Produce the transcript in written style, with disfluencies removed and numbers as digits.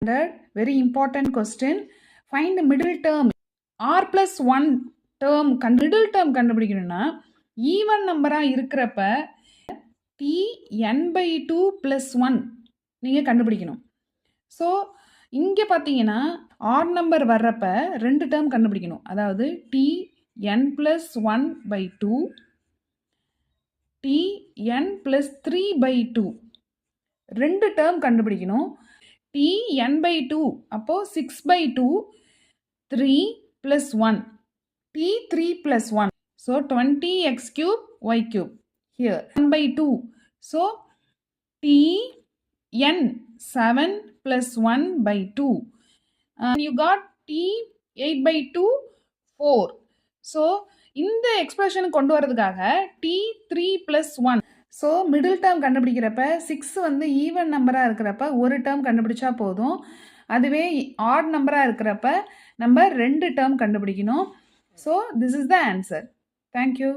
Very important question. Find the middle term. R plus 1 term, middle term கண்டுபிடிக்கணும்னா even நம்பராக இருக்கிறப்ப t n by 2 plus 1 நீங்கள் கண்டுபிடிக்கணும். So இங்கே பார்த்தீங்கன்னா ஆட் நம்பர் வர்றப்ப 2 டேர்ம் கண்டுபிடிக்கணும். அதாவது t n plus 1 by 2 t n plus 3 by 2 2 term கண்டுபிடிக்கணும். t n by 2 அப்போது 6 by 2 3 plus 1 t 3 plus 1 so 20x cube y cube here 1 by 2 so t n 7 plus 1 by 2 you got t 8 by 2 4 so இந்த expression கொண்டு வரதுக்காக t 3 plus 1 so middle term கண்டுபிடிக்கிறப்ப 6 வந்து even நம்பராக இருக்கிறப்ப ஒரு term கண்டுபிடிச்சா போதும். அதுவே ஆட் நம்பராக இருக்கிறப்ப நம்ம 2 டேர்ம் கண்டுபிடிக்கணும். So this is the answer. Thank you.